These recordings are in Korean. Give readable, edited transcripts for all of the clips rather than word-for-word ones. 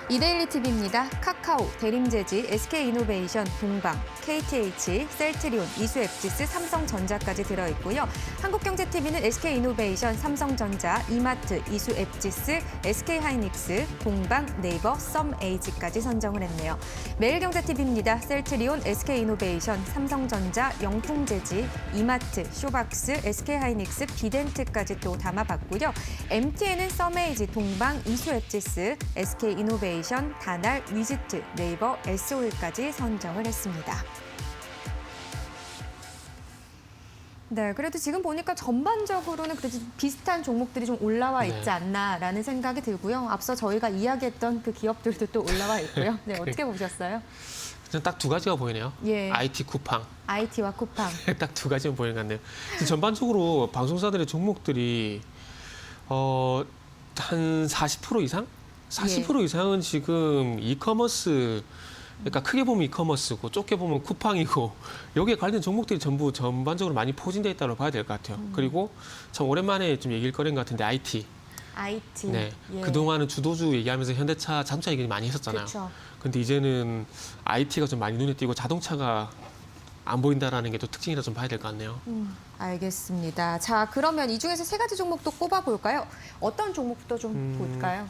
이데일리 TV입니다. 카카오, 대림제지, SK이노베이션, 동방, KTH, 셀트리온, 이수앱지스, 삼성전자까지 들어있고요. 한국경제TV는 SK이노베이션, 삼성전자, 이마트, 이수앱지스, SK하이닉스, 동방, 네이버, 썸에이지까지 선정을 했네요. 매일경제TV입니다. 셀트리온, SK이노베이션, 삼성전자, 영풍제지, 이마트, 쇼박스, SK하이닉스, 비덴트까지 또 담아봤고요. MTN은 썸에이지, 동방, 이수앱지스, SK이노베이션, 다날, 위지트, 네이버, SO일까지 선정을 했습니다. 네, 그래도 지금 보니까 전반적으로는 그래도 비슷한 종목들이 좀 올라와 있지 않나라는 생각이 들고요. 앞서 저희가 이야기했던 그 기업들도 또 올라와 있고요. 네, 어떻게 보셨어요? 딱 두 가지가 보이네요. 예. IT 쿠팡. IT와 쿠팡. 딱 두 가지만 보이는 것 같네요. 전반적으로 방송사들의 종목들이 한 40% 이상? 40% 이상은 지금 이커머스, 그러니까 크게 보면 이커머스고 좁게 보면 쿠팡이고 여기에 관련 종목들이 전부 전반적으로 많이 포진돼 있다고 봐야 될 것 같아요. 그리고 참 오랜만에 좀 얘기를 꺼낸 것 같은데 IT. IT. 네. 예. 그동안은 주도주 얘기하면서 현대차, 자동차 얘기 많이 했었잖아요. 그렇죠. 근데 이제는 IT가 좀 많이 눈에 띄고 자동차가 안 보인다라는 게 또 특징이라 좀 봐야 될 것 같네요. 알겠습니다. 자, 그러면 이 중에서 세 가지 종목도 꼽아볼까요? 어떤 종목부터 좀 볼까요?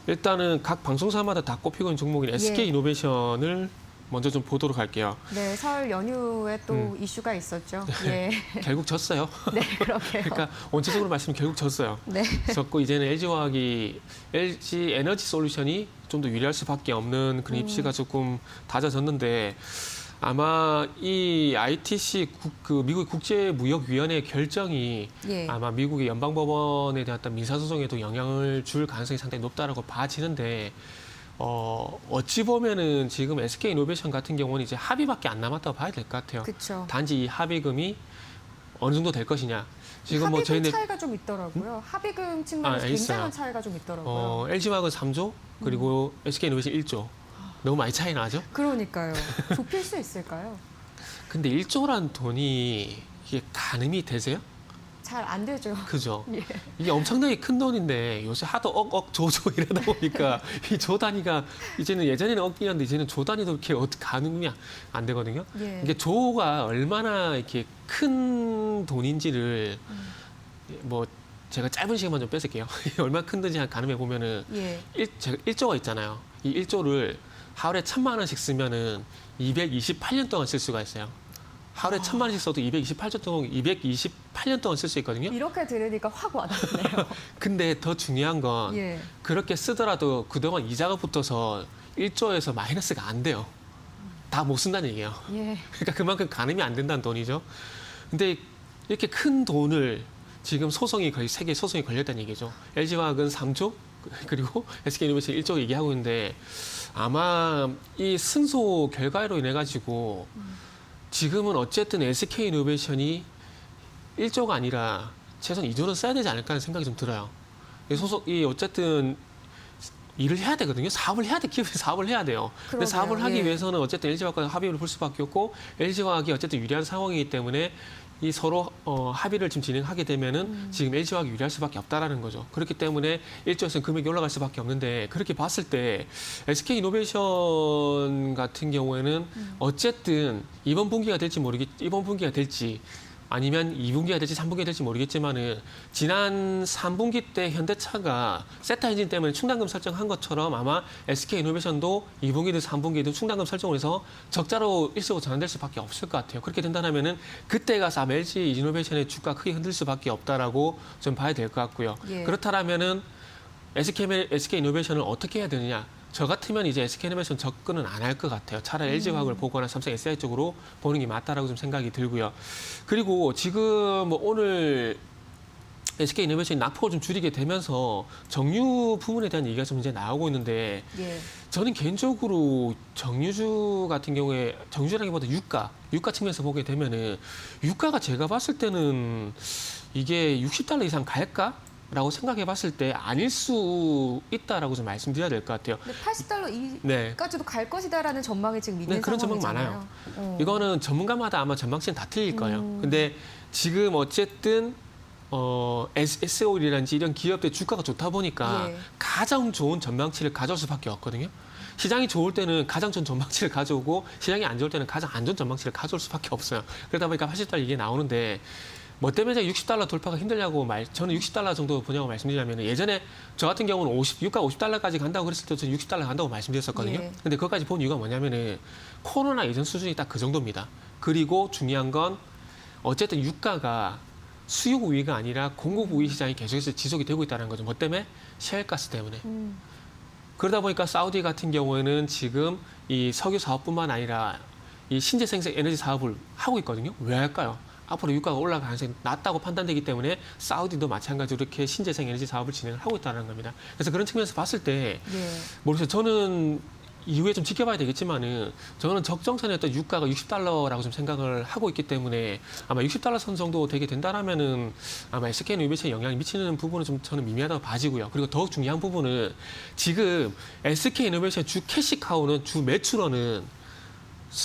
일단은 각 방송사마다 다 꼽히고 있는 종목인 SK이노베이션을 먼저 좀 보도록 할게요. 네, 설 연휴에 또 이슈가 있었죠. 예. 결국 졌어요. 네, 그러게요. 그러니까 원체적으로 말씀드리면 결국 졌어요. 네. 졌고 이제는 LG화학이 LG 에너지 솔루션이 좀 더 유리할 수밖에 없는 그런 입시가 조금 다져졌는데 아마 이 ITC 그 미국 국제무역위원회 결정이 예. 아마 미국의 연방법원에 대한 어떤 민사소송에도 영향을 줄 가능성이 상당히 높다라고 봐지는데 어찌 보면은 지금 SK이노베이션 같은 경우는 이제 합의밖에 안 남았다고 봐야 될 것 같아요. 그렇죠. 단지 이 합의금이 어느 정도 될 것이냐. 지금 합의금 저희는 차이가 좀 있더라고요. 합의금 측면에서 굉장한 차이가 좀 있더라고요. LG화학은 3조 그리고 SK이노베이션 1조. 너무 많이 차이 나죠? 그러니까요. 좁힐 수 있을까요? 근데 1조란 돈이 이게 가늠이 되세요? 잘 안 되죠. 그죠? 예. 이게 엄청나게 큰 돈인데 요새 하도 억억 조조 이러다 보니까 이 조 단위가 이제는 예전에는 억이었는데 이제는 조 단위도 이렇게 어떻게 가늠이 안 되거든요. 예. 이게 조가 얼마나 이렇게 큰 돈인지를 뭐 제가 짧은 시간만 좀 뺏을게요. 얼마나 큰 돈인지 가늠해 보면은 예. 제가 1조가 있잖아요. 이 1조를 하루에 1,000만 원씩 쓰면은 228년 동안 쓸 수가 있어요. 하루에 1,000만 원씩 써도 228년 동안 쓸 수 있거든요. 이렇게 들으니까 확 와닿네요. 근데 더 중요한 건 예. 그렇게 쓰더라도 그동안 이자가 붙어서 1조에서 마이너스가 안 돼요. 다 못 쓴다는 얘기예요. 예. 그러니까 그만큼 가늠이 안 된다는 돈이죠. 근데 이렇게 큰 돈을 지금 소송이 거의 3개 소송이 걸렸다는 얘기죠. LG화학은 3조 그리고 SK이노베이션 1조 얘기하고 있는데 아마 이 승소 결과로 인해 가지고 지금은 어쨌든 SK이노베이션이 1조가 아니라 최소한 2조는 써야 되지 않을까 하는 생각이 좀 들어요. 이 어쨌든 일을 해야 되거든요. 사업을 해야 돼. 기업이 사업을 해야 돼요. 근데 그러게요. 사업을 하기 예. 위해서는 어쨌든 LG화학과 합의를 볼 수밖에 없고 LG화학이 어쨌든 유리한 상황이기 때문에 이 서로 합의를 지금 진행하게 되면은 지금 LG화학이 유리할 수밖에 없다라는 거죠. 그렇기 때문에 1조에서는 금액이 올라갈 수밖에 없는데 그렇게 봤을 때 SK이노베이션 같은 경우에는 어쨌든 이번 분기가 될지 아니면 2분기가 될지 3분기가 될지 모르겠지만은 지난 3분기 때 현대차가 세타 엔진 때문에 충당금 설정한 것처럼 아마 SK이노베이션도 2분기든 3분기든 충당금 설정을 해서 적자로 일시적으로 전환될 수밖에 없을 것 같아요. 그렇게 된다면은 그때 가서 아마 LG 이노베이션의 주가 크게 흔들 수밖에 없다라고 좀 봐야 될 것 같고요. 예. 그렇다면은 SK이노베이션을 어떻게 해야 되느냐? 저 같으면 이제 SK이노베이션 접근은 안 할 것 같아요. 차라리 LG화학을 보거나 삼성 SDI 쪽으로 보는 게 맞다라고 좀 생각이 들고요. 그리고 지금 뭐 오늘 SK이노베이션이 낙폭을 좀 줄이게 되면서 정유 부분에 대한 얘기가 좀 이제 나오고 있는데 예. 저는 개인적으로 정유주 같은 경우에 정유주라기보다 유가 측면에서 보게 되면은 유가가 제가 봤을 때는 이게 60달러 이상 갈까? 라고 생각해 봤을 때 아닐 수 있다라고 좀 말씀드려야 될 것 같아요. 근데 80달러 네. 이까지도 갈 것이다라는 전망이 지금 있는 네, 그런 전망 상황이잖아요. 많아요. 이거는 전문가마다 아마 전망치는 다 틀릴 거예요. 근데 지금 어쨌든 SOL이라든지 이런 기업들 주가가 좋다 보니까 예. 가장 좋은 전망치를 가져올 수밖에 없거든요. 시장이 좋을 때는 가장 좋은 전망치를 가져오고 시장이 안 좋을 때는 가장 안 좋은 전망치를 가져올 수밖에 없어요. 그러다 보니까 80달러 이게 나오는데 뭐 때문에 제가 60달러 돌파가 힘들냐고 저는 60달러 정도 보냐고 말씀드리자면 예전에 저 같은 경우는 유가 50달러까지 간다고 그랬을 때 저는 60달러 간다고 말씀드렸었거든요. 예. 근데 그것까지 본 이유가 뭐냐면은 코로나 예전 수준이 딱 그 정도입니다. 그리고 중요한 건 어쨌든 유가가 수요 우위가 아니라 공급 우위 시장이 계속해서 지속이 되고 있다는 거죠. 뭐 때문에? 셰일가스 때문에. 그러다 보니까 사우디 같은 경우에는 지금 이 석유 사업뿐만 아니라 이 신재생성 에너지 사업을 하고 있거든요. 왜 할까요? 앞으로 유가가 올라갈 가능성이 낮다고 판단되기 때문에 사우디도 마찬가지로 이렇게 신재생 에너지 사업을 진행을 하고 있다는 겁니다. 그래서 그런 측면에서 봤을 때 예. 모르겠어요. 저는 이후에 좀 지켜봐야 되겠지만은 저는 적정선의 어떤 유가가 60달러라고 좀 생각을 하고 있기 때문에 아마 60달러 선 정도 되게 된다라면은 아마 SK이노베이션에 영향이 미치는 부분은 좀 저는 미미하다고 봐지고요. 그리고 더욱 중요한 부분은 지금 SK이노베이션 주 캐시카우는 주 매출원은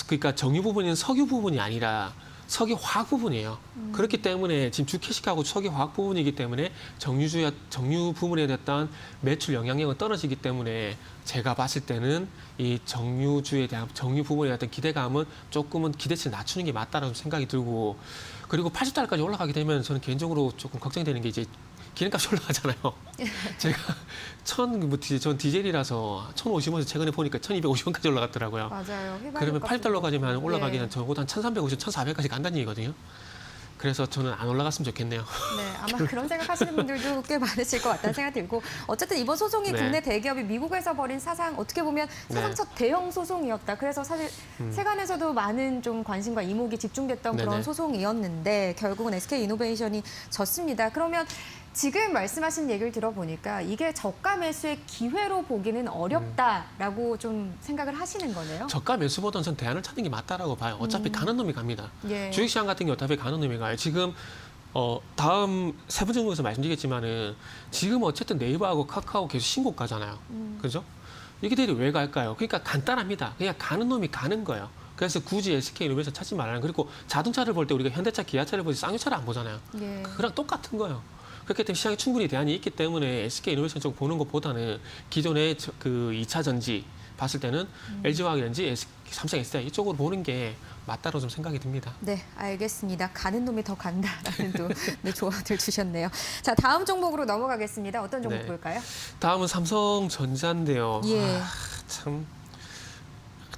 그러니까 정유 부분인 석유 부분이 아니라 석유 화학 부분이에요. 그렇기 때문에 지금 주 캐시카고 석유 화학 부분이기 때문에 정유 부분에 대한 매출 영향력은 떨어지기 때문에 제가 봤을 때는 이 정유주에 대한 정유 부분에 대한 기대감은 조금은 기대치를 낮추는 게 맞다라는 생각이 들고 그리고 80달러까지 올라가게 되면 저는 개인적으로 조금 걱정되는 게 이제 기름값이 올라가잖아요. 제가 전 디젤이라서 1,050원에서 최근에 보니까 1,250원까지 올라갔더라고요. 맞아요. 그러면 80달러까지만 올라가기는 네. 적어도 한 1,350, 1,400까지 간다는 얘기거든요. 그래서 저는 안 올라갔으면 좋겠네요. 네, 아마 그런 생각하시는 분들도 꽤 많으실 것 같다는 생각이 들고 어쨌든 이번 소송이 네. 국내 대기업이 미국에서 벌인 사상 어떻게 보면 사상 네. 첫 대형 소송이었다. 그래서 사실 세간에서도 많은 좀 관심과 이목이 집중됐던 그런 네네. 소송이었는데 결국은 SK이노베이션이 졌습니다. 그러면 지금 말씀하신 얘기를 들어보니까 이게 저가 매수의 기회로 보기는 어렵다라고 좀 생각을 하시는 거네요. 저가 매수보다는 전 대안을 찾는 게 맞다라고 봐요. 어차피 가는 놈이 갑니다. 예. 주식시장 같은 게 어차피 가는 놈이 가요. 지금 다음 세 번째 정도에서 말씀드리겠지만은 지금 어쨌든 네이버하고 카카오 계속 신고가잖아요. 그죠? 이게들이 왜 갈까요? 그러니까 간단합니다. 그냥 가는 놈이 가는 거예요. 그래서 굳이 SK이노베이션 찾지 말라는 그리고 자동차를 볼 때 우리가 현대차, 기아차를 보지 쌍용차를 안 보잖아요. 예. 그랑 똑같은 거예요. 그렇기 때문에 시장에 충분히 대안이 있기 때문에 SK이노베이션 쪽 보는 것보다는 기존의 그 2차 전지 봤을 때는 LG화학이라든지 삼성 SDI 이쪽으로 보는 게 맞다고 좀 생각이 듭니다. 네, 알겠습니다. 가는 놈이 더 간다라는 또 네, 조언을 주셨네요. 자, 다음 종목으로 넘어가겠습니다. 어떤 종목 네. 볼까요? 다음은 삼성전자인데요. 예. 참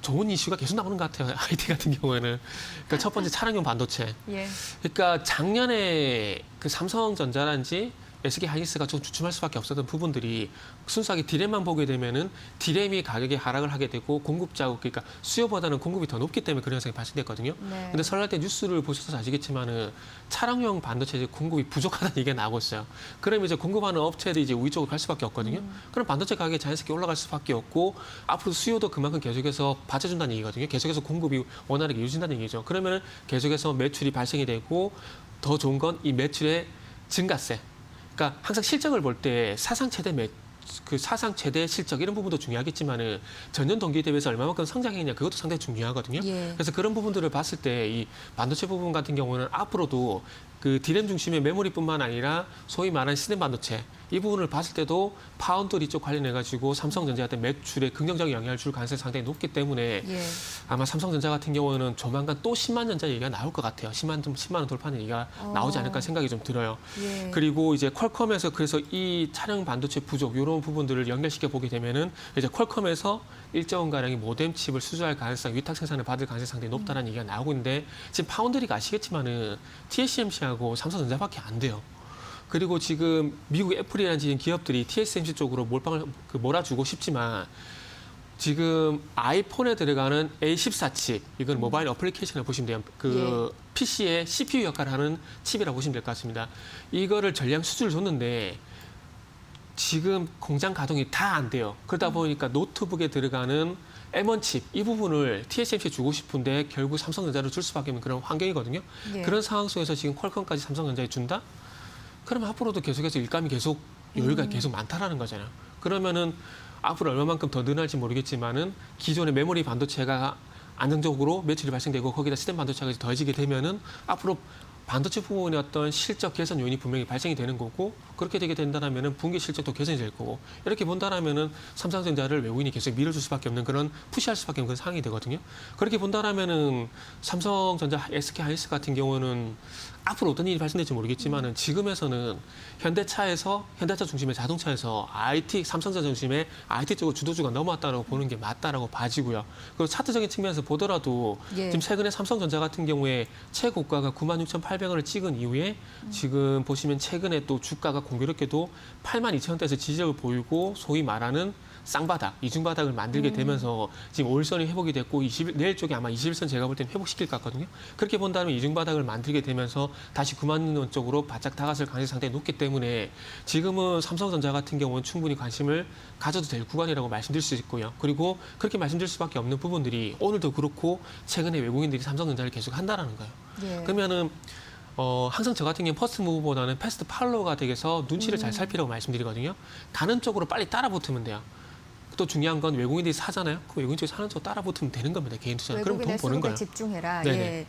좋은 이슈가 계속 나오는 것 같아요. IT 같은 경우에는. 그러니까 첫 번째 차량용 반도체. 예. 그러니까 작년에 그 삼성전자라든지 SK하이닉스가 좀 주춤할 수밖에 없었던 부분들이 순수하게 디램만 보게 되면은 디램이 가격이 하락을 하게 되고 공급 자국 그러니까 수요보다는 공급이 더 높기 때문에 그런 현상이 발생됐거든요. 네. 근데 설날 때 뉴스를 보셔서 아시겠지만은 차량용 반도체 공급이 부족하다는 얘기가 나오고 있어요. 그러면 이제 공급하는 업체들이 이제 우위 쪽으로 갈 수밖에 없거든요. 그럼 반도체 가격이 자연스럽게 올라갈 수밖에 없고 앞으로 수요도 그만큼 계속해서 받쳐준다는 얘기거든요. 계속해서 공급이 원활하게 이루어진다는 얘기죠. 그러면은 계속해서 매출이 발생이 되고 더 좋은 건 이 매출의 증가세. 그러니까 항상 실적을 볼 때 사상 최대 실적 이런 부분도 중요하겠지만은 전년 동기 대비해서 얼마만큼 성장했냐 그것도 상당히 중요하거든요. 예. 그래서 그런 부분들을 봤을 때 이 반도체 부분 같은 경우는 앞으로도 그 디램 중심의 메모리뿐만 아니라 소위 말하는 시스템 반도체 이 부분을 봤을 때도 파운드리 쪽 관련해 가지고 삼성전자한테 매출에 긍정적인 영향을 줄 가능성이 상당히 높기 때문에 예. 아마 삼성전자 같은 경우는 조만간 또 10만 전자 얘기가 나올 것 같아요. 10만 원 돌파하는 얘기가 나오지 않을까 생각이 좀 들어요. 예. 그리고 이제 퀄컴에서 그래서 이 차량 반도체 부족 이런 부분들을 연결시켜 보게 되면은 이제 퀄컴에서 일정 가량의 모뎀 칩을 수주할 가능성, 위탁 생산을 받을 가능성이 상당히 높다는 얘기가 나오고 있는데 지금 파운드리가 아시겠지만은 TSMC하고 삼성전자밖에 안 돼요. 그리고 지금 미국 애플이라는 기업들이 TSMC 쪽으로 몰빵을 몰아주고 싶지만 지금 아이폰에 들어가는 A14 칩, 이건 모바일 어플리케이션을 보시면 돼요. 그 PC의 CPU 역할을 하는 칩이라고 보시면 될 것 같습니다. 이거를 전량 수주를 줬는데 지금 공장 가동이 다 안 돼요. 그러다 보니까 노트북에 들어가는 M1 칩, 이 부분을 TSMC에 주고 싶은데 결국 삼성전자로 줄 수밖에 없는 그런 환경이거든요. 예. 그런 상황 속에서 지금 퀄컴까지 삼성전자에 준다? 그러면 앞으로도 계속해서 일감이 계속 여유가 계속 많다라는 거잖아요. 그러면은 앞으로 얼마만큼 더 늘어날지 모르겠지만은 기존의 메모리 반도체가 안정적으로 매출이 발생되고 거기다 시스템 반도체가 더해지게 되면은 앞으로 반도체 부분의 어떤 실적 개선 요인이 분명히 발생이 되는 거고 그렇게 되게 된다면은 분기 실적도 개선이 될 거고 이렇게 본다라면은 삼성전자를 외국인이 계속 밀어줄 수밖에 없는 그런 푸시할 수밖에 없는 그런 상황이 되거든요. 그렇게 본다라면은 삼성전자, SK 하이닉스 같은 경우는 앞으로 어떤 일이 발생될지 모르겠지만은 지금에서는 현대차 중심의 자동차에서 IT 삼성전자 중심의 IT 쪽으로 주도주가 넘어왔다고 보는 게 맞다라고 봐지고요. 그리고 차트적인 측면에서 보더라도 예. 지금 최근에 삼성전자 같은 경우에 최고가가 96,800원을 찍은 이후에 지금 보시면 최근에 또 주가가 공교롭게도 82,000원대에서 지지력을 보이고 소위 말하는 쌍바닥, 이중바닥을 만들게 되면서 지금 5일선이 회복이 됐고 내일 쪽에 아마 21선 제가 볼 때는 회복시킬 것 같거든요. 그렇게 본다면 이중바닥을 만들게 되면서 다시 9만 원 쪽으로 바짝 다가설 가능성이 상당히 높기 때문에 지금은 삼성전자 같은 경우는 충분히 관심을 가져도 될 구간이라고 말씀드릴 수 있고요. 그리고 그렇게 말씀드릴 수밖에 없는 부분들이 오늘도 그렇고 최근에 외국인들이 삼성전자를 계속 한다라는 거예요. 예. 그러면은 항상 저 같은 경우는 퍼스트 무브보다는 패스트 팔로우가 되게서 눈치를 잘 살피라고 말씀드리거든요. 가는 쪽으로 빨리 따라 붙으면 돼요. 또 중요한 건 외국인들이 사잖아요. 그 외국인 쪽에 사는 쪽 따라 붙으면 되는 겁니다. 개인 투자. 그럼 돈 외국인의 버는 수급에 거예요. 집중해라. 네네. 예.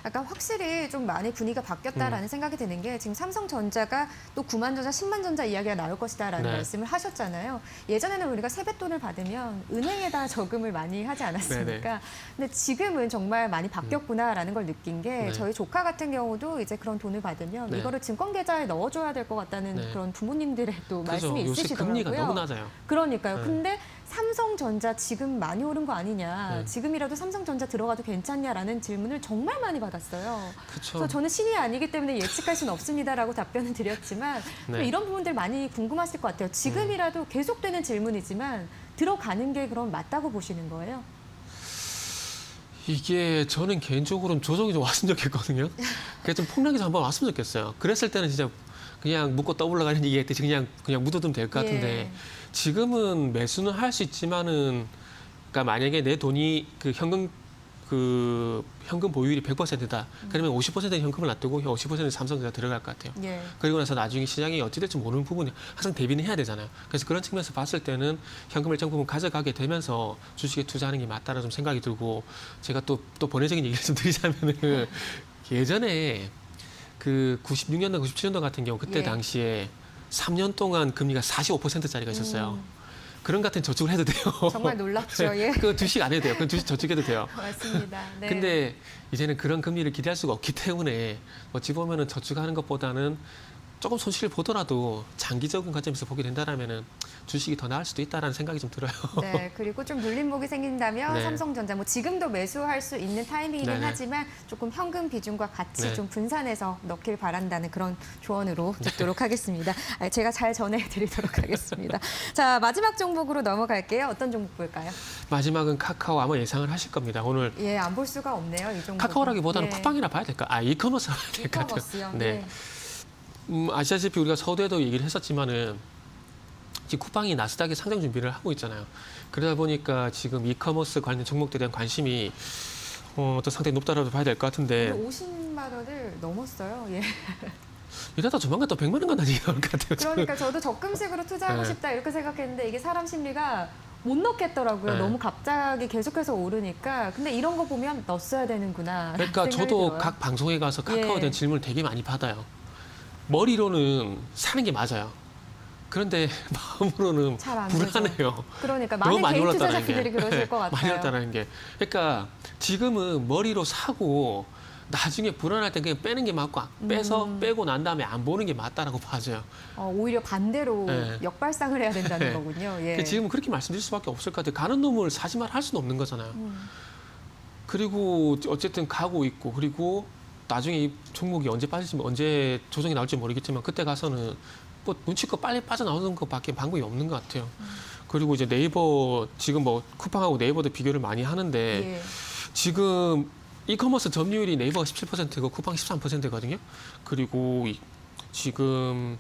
약간 확실히 좀 많이 분위기가 바뀌었다라는 생각이 드는 게 지금 삼성전자가 또 9만 전자, 10만 전자 이야기가 나올 것이다라는 네. 말씀을 하셨잖아요. 예전에는 우리가 세뱃돈을 받으면 은행에다 저금을 많이 하지 않았습니까? 근데 지금은 정말 많이 바뀌었구나라는 걸 느낀 게 네. 저희 조카 같은 경우도 이제 그런 돈을 받으면 네. 이거를 증권 계좌에 넣어줘야 될 것 같다는 네. 그런 부모님들의 또 그죠. 말씀이 요새 있으시더라고요. 금리가 너무 낮아요. 그러니까요. 네. 근데 삼성전자 지금 많이 오른 거 아니냐, 네. 지금이라도 삼성전자 들어가도 괜찮냐라는 질문을 정말 많이 받았어요. 그렇죠. 그래서 저는 신이 아니기 때문에 예측할 수는 없습니다라고 답변을 드렸지만 네. 이런 부분들 많이 궁금하실 것 같아요. 지금이라도 계속되는 질문이지만 들어가는 게 그럼 맞다고 보시는 거예요? 이게 저는 개인적으로는 조정이 좀 왔으면 좋겠거든요. 그게 좀 폭락이 좀 한번 왔으면 좋겠어요. 그랬을 때는 진짜 그냥 묻고 떠올라가는 얘기했듯이 그냥 묻어두면 될 것 같은데 예. 지금은 매수는 할 수 있지만은 그러니까 만약에 내 돈이 현금 보유율이 100%다. 그러면 50%는 현금을 놔두고 50%는 삼성전자 들어갈 것 같아요. 예. 그리고 나서 나중에 시장이 어찌 될지 모르는 부분이 항상 대비는 해야 되잖아요. 그래서 그런 측면에서 봤을 때는 현금 일정 부분 가져가게 되면서 주식에 투자하는 게 맞다라는 좀 생각이 들고 제가 또 본의적인 얘기를 좀 드리자면은 예전에 그 96년도, 97년도 같은 경우 그때 예. 당시에 3년 동안 금리가 45%짜리가 있었어요. 그런 같은 저축을 해도 돼요. 정말 놀랍죠. 예. 그 주식 안 해도 돼요. 그 주식 저축해도 돼요. 맞습니다. 네. 근데 이제는 그런 금리를 기대할 수가 없기 때문에 어찌 보면은 저축하는 것보다는 조금 손실을 보더라도 장기적인 관점에서 보게 된다라면은 주식이 더 나을 수도 있다라는 생각이 좀 들어요. 네, 그리고 좀 눌림목이 생긴다면 네. 삼성전자 뭐 지금도 매수할 수 있는 타이밍이긴 네네. 하지만 조금 현금 비중과 같이 네. 좀 분산해서 넣길 바란다는 그런 조언으로 듣도록 하겠습니다. 제가 잘 전해드리도록 하겠습니다. 자, 마지막 종목으로 넘어갈게요. 어떤 종목 볼까요? 마지막은 카카오 아마 예상을 하실 겁니다. 오늘 예, 안 볼 수가 없네요. 이 종목. 카카오라기보다는 예. 쿠팡이라 봐야 될까? 이커머스라 봐야 될 것 같아요. 이커머스요. 네. 아시다시피 우리가 서두에도 얘기를 했었지만은 지금 쿠팡이 나스닥에 상장 준비를 하고 있잖아요. 그러다 보니까 지금 이커머스 관련 종목들에 대한 관심이 또 상당히 높다라고 봐야 될 것 같은데 50만 원을 넘었어요. 예. 이러다 조만간 또 100만 원간 나중에 나올 것 같아요. 그러니까 저도 적금식으로 투자하고 네. 싶다 이렇게 생각했는데 이게 사람 심리가 못 넣겠더라고요. 네. 너무 갑자기 계속해서 오르니까. 근데 이런 거 보면 넣었어야 되는구나. 그러니까 생각이 저도 들어요. 각 방송에 가서 카카오에 예. 대한 질문을 되게 많이 받아요. 머리로는 사는 게 맞아요. 그런데 마음으로는 잘안 불안해요. 그러니까 너무 많은 많이 개인 올랐다는 게. 투자자분들이 그러실 것 같아요. 많이 올랐다는 게. 그러니까 지금은 머리로 사고 나중에 불안할 때 그냥 빼는 게 맞고 빼고 난 다음에 안 보는 게 맞다라고 봐줘요. 오히려 반대로 네. 역발상을 해야 된다는 네. 거군요. 예. 그러니까 지금은 그렇게 말씀드릴 수밖에 없을 것 같아요. 가는 놈을 사지 말 할 수는 없는 거잖아요. 그리고 어쨌든 가고 있고 그리고 나중에 이 종목이 언제 빠질지 언제 조정이 나올지 모르겠지만 그때 가서는 뭐 눈치껏 빨리 빠져나오는 것밖에 방법이 없는 것 같아요. 그리고 이제 네이버 지금 뭐 쿠팡하고 네이버도 비교를 많이 하는데 예. 지금 이커머스 점유율이 네이버가 17%고 쿠팡 13%거든요. 그리고 지금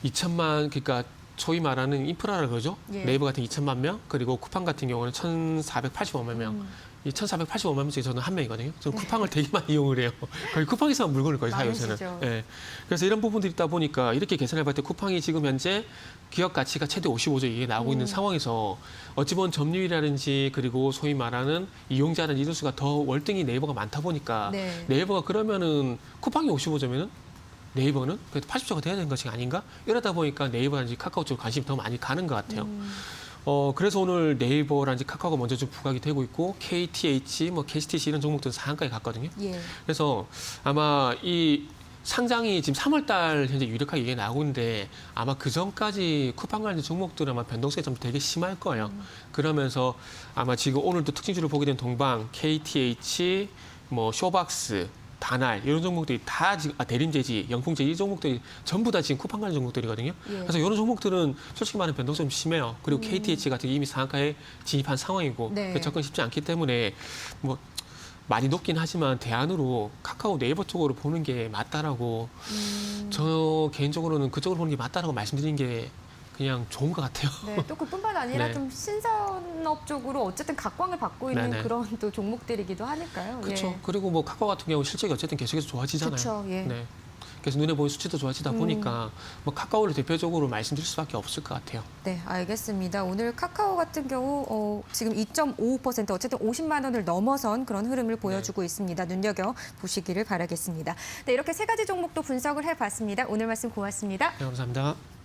2천만 그러니까 소위 말하는 인프라라 그러죠. 예. 네이버 같은 2천만 명, 그리고 쿠팡 같은 경우는 1,485만 명. 이 1,485만 명 중에 저는 한 명이거든요. 저는 쿠팡을 되게 많이 이용을 해요. 거의 쿠팡에서만 물건을 거의 사요, 저는. 많으시죠. 예. 그래서 이런 부분들이 있다 보니까 이렇게 계산해 봤을 때 쿠팡이 지금 현재 기업 가치가 최대 55조 이게 나오고 있는 상황에서 어찌 보면 점유율이라든지 그리고 소위 말하는 이용자라는 이동수가 더 월등히 네이버가 많다 보니까 네. 네이버가 그러면은 쿠팡이 55조면은 네이버는 그래도 80조가 돼야 되는 것이 아닌가? 이러다 보니까 네이버라든지 카카오 쪽으로 관심이 더 많이 가는 것 같아요. 그래서 오늘 네이버라든지 카카오가 먼저 좀 부각이 되고 있고 KTH, 뭐 KCTC 이런 종목들은 상한가에 갔거든요. 예. 그래서 아마 이 상장이 지금 3월 달 현재 유력하게 이게 나오고 있는데 아마 그 전까지 쿠팡 관련 종목들은 아마 변동성이 좀 되게 심할 거예요. 그러면서 아마 지금 오늘도 특징주를 보게 된 동방, KTH, 뭐 쇼박스, 다날 이런 종목들이 다 지금 대림제지, 영풍제지 이 종목들이 전부 다 지금 쿠팡 관련 종목들이거든요. 예. 그래서 이런 종목들은 솔직히 말하면 변동성이 좀 심해요. 그리고 KTH 같은 게 이미 상한가에 진입한 상황이고 네. 그 접근 쉽지 않기 때문에 뭐 많이 높긴 하지만 대안으로 카카오 네이버 쪽으로 보는 게 맞다라고 저 개인적으로는 그쪽으로 보는 게 맞다라고 말씀드린 게 그냥 좋은 것 같아요. 네, 또 그뿐만 아니라 네. 좀 신산업 쪽으로 어쨌든 각광을 받고 있는 네네. 그런 또 종목들이기도 하니까요. 그렇죠. 예. 그리고 뭐 카카오 같은 경우 실적이 어쨌든 계속해서 좋아지잖아요. 그렇죠. 예. 네. 그래서 눈에 보이는 수치도 좋아지다 보니까 뭐 카카오를 대표적으로 말씀드릴 수밖에 없을 것 같아요. 네, 알겠습니다. 오늘 카카오 같은 경우 지금 2.55% 어쨌든 50만 원을 넘어선 그런 흐름을 보여주고 있습니다. 눈여겨 보시기를 바라겠습니다. 네, 이렇게 세 가지 종목도 분석을 해봤습니다. 오늘 말씀 고맙습니다. 네, 감사합니다.